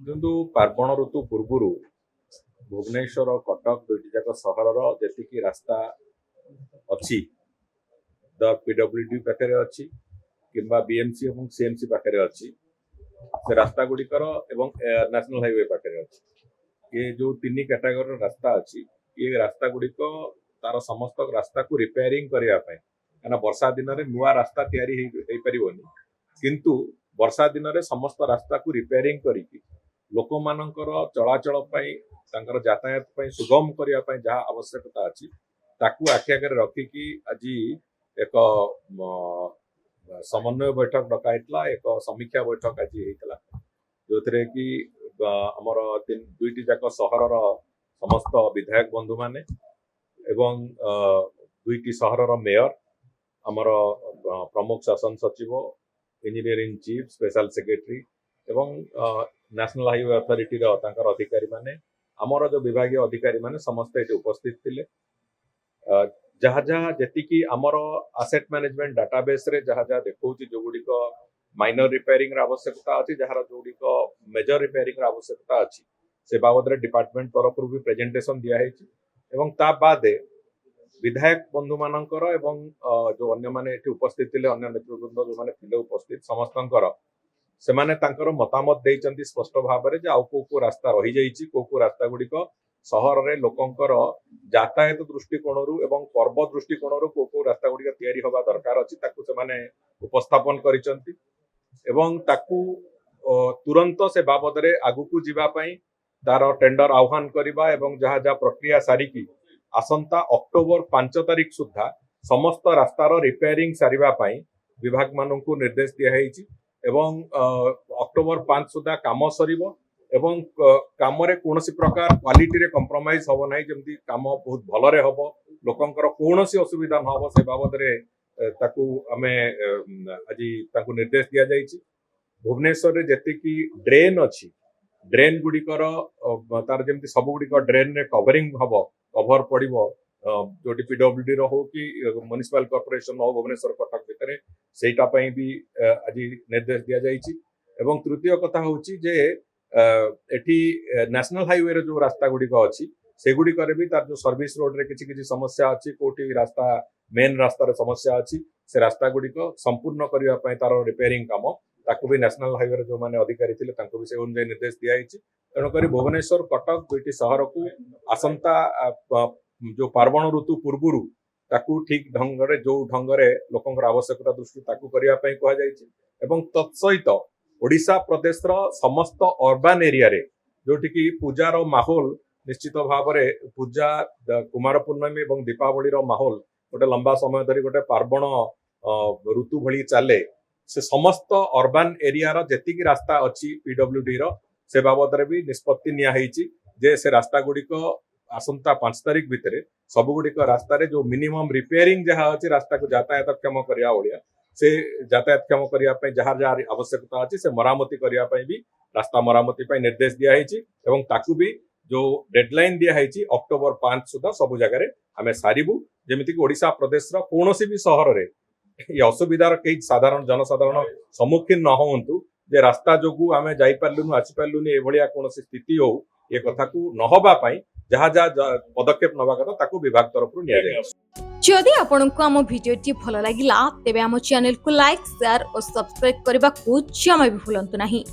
କିନ୍ତୁ ପାର୍ବଣ ଋତୁ ପୂର୍ବରୁ ଭୁବନେଶ୍ୱର କଟକ ଦୁଇଟି ଯାକ ସହରର ଯେତିକି ରାସ୍ତା ଅଛି ଦ ପିଡବ୍ଲ୍ୟୁଡି ପାଖରେ ଅଛି କିମ୍ବା ବିଏମସି ଏବଂ ସିଏମସି ପାଖରେ ଅଛି ସେ ରାସ୍ତା ଗୁଡିକର ଏବଂ ନ୍ୟାସନାଲ ହାଇୱେ ପାଖରେ ଅଛି ये जो तीन कैटेगोरी रास्ता अच्छी ये रास्ता गुड़िक तार समस्त रास्ता को रिपेयरिंग करने वर्षा दिन में नुआ रास्ता तैयारी पारनी किंतु वर्षा दिन में समस्त रास्ता को रिपेयरिंग करिकी लोक मानकर चलाचल यातायात सुगम करने जहाँ आवश्यकता अच्छी ताकू आखि आगे रखिकी आज एक समन्वय बैठक डकाइला एक समीक्षा बैठक आज होता जो थे कि आमर दुईटी जाक सहरर समस्त विधायक बंधु माने एवं दुईटी सहरर मेयर आमर प्रमुख शासन सचिव इंजीनियरिंग चीफ स्पेशल सेक्रेटरी एवं नेशनल हाईवे अथॉरिटी अधिकारी माने आमर जो विभागीय अधिकारी माने समस्त ये उपस्थित थिले जहाँ जहाँ जी आमर आसेट मैनेजमेंट डाटाबेस रे जहाँ जहाँ देखा जो गुड़िक माइनर रिपेयरिंग आवश्यकता अच्छी जहार जो मेजर रिपेयरिंग आवश्यकता अच्छी से बाबद डिपार्टमेंट तरफ भी प्रेजेंटेशन दिया बाद विधायक बंधु मानकर एवं जो अन्य माने उपस्थित थे अन्य नेतृवृंद जो माने थे उपस्थित समस्तंकर से माने तांकर मतामत देइचंती स्पष्ट भाव में आउ को रास्ता रही जाइए को रास्ता गुड़िक सहर रे लोकंकर यातायात दृष्टिकोण एवं पर्व दृष्टिकोण को रास्ता गुड़िक तैयारी हवा दरकार अच्छी ताकू से माने उपस्थापन करिसंती एवं ताकू तुरंत से बाबद रे आगु को जीवा पई तार टेंडर आह्वान करबा एवं जहाँ जहाँ प्रक्रिया सारिकी आसंता अक्टोबर 5 तारिख सुधा समस्त रास्तार रिपेयरिंग सारिबा पई विभाग माननकु निर्देश दिया हेछि एवं अक्टोबर 5 सुधा काम सरिबो एवं काम रे कोनोसी प्रकार क्वालिटी रे कंप्रोमाइज होबो नाही जेमति काम बहुत भलरे होबो लोकंकर कोनोसी असुविधा न होबो से बाबद रे ताकू आमे आज ताकू निर्देश दिया जाइछि भुवनेश्वर रे जेतिकी ड्रेन अछि ड्रेन गुड़िकर तार जेमति सब गुड़िक ड्रेन रे कवरिंग हबो कवर पड़िबो जोटी पीडब्ल्यूडी रो हो कि म्युनिसिपल कॉर्पोरेशन हो भुवनेश्वर कटक भितरे सेटा पई भी आज निर्देश दिया जाइछि एवं तृतीय कथा होछि जे एठी नेशनल हाईवे रे जो रास्ता गुड़िक अछि से गुड़िकर भी तार जो सर्विस रोड रे किछि किछि समस्या अछि कोठी रास्ता मेन रास्ता रे समस्या अछि से रास्ता गुड़िक संपूर्ण करबा पई तार रिपेयरिंग काम ताकू भी नेशनल हाईवे रे जो माने अधिकारी थिले तांको भी से अनुसार निर्देश दिया हिछि तेणु करी भुवनेश्वर कटक दुईटी शहर को आसंता जो पार्वण ऋतु पूर्वरु ताकू ठीक ढंग रे जो ढंग रे लोकंकर आवश्यकता दृष्टि ताकू करबा पई कहआ जायछि एवं तत्सहित ओडिशा प्रदेश रो समस्त अर्बन एरिया रे जोठी की पूजार माहौल निश्चित भाव में पूजा कुमार पूर्णमी और दीपावली माहौल गोटे लंबा समय धरी गोटे पार्वण ऋतु भली चले से समस्त अर्बन एरिया रो जेतिकी रास्ता अच्छी पीडब्ल्यूडी रो से बाबद रे भी निष्पत्ति निया हेछि जे से रास्ता गुड़िक आसंता 5 तारिख भितर सब गुड़िक रास्ता रे जो मिनिमम रिपेयरिंग जहाँ अच्छी रास्ता को यातायात क्षम करिया ओडिया से यातायात क्षम करिया पई जहाँ जहाँ आवश्यकता अच्छी से मरामती करिया पई भी रास्ता मरामती पई निर्देश दिया हेछि एवं ताकू भी जो डेडलाइन दिया हेछि अक्टोबर 5 सुधा सब जगह आमे सारिबु जेमिति कि ओडिशा प्रदेश रो कोनोसी भी शहर रे ये असुविधार कई साधारण जनसाधारण सम्मुखीन न होंतु जे रास्ता जोगु आमे जाई पारलुनु आसी पारलुनु ए भलिया कोनोसी स्थिति हो ये कथा को न होबा पई जहाँ जहाँ पदक्षेप नबा कथा ताकू विभाग तरफ रु निया जाय जदि आपनको आम भिडियोटी भल लागिला तेबे आम चैनल को लाइक शेयर और सब्सक्राइब करबा को जमा भी भूलंतु नहीं।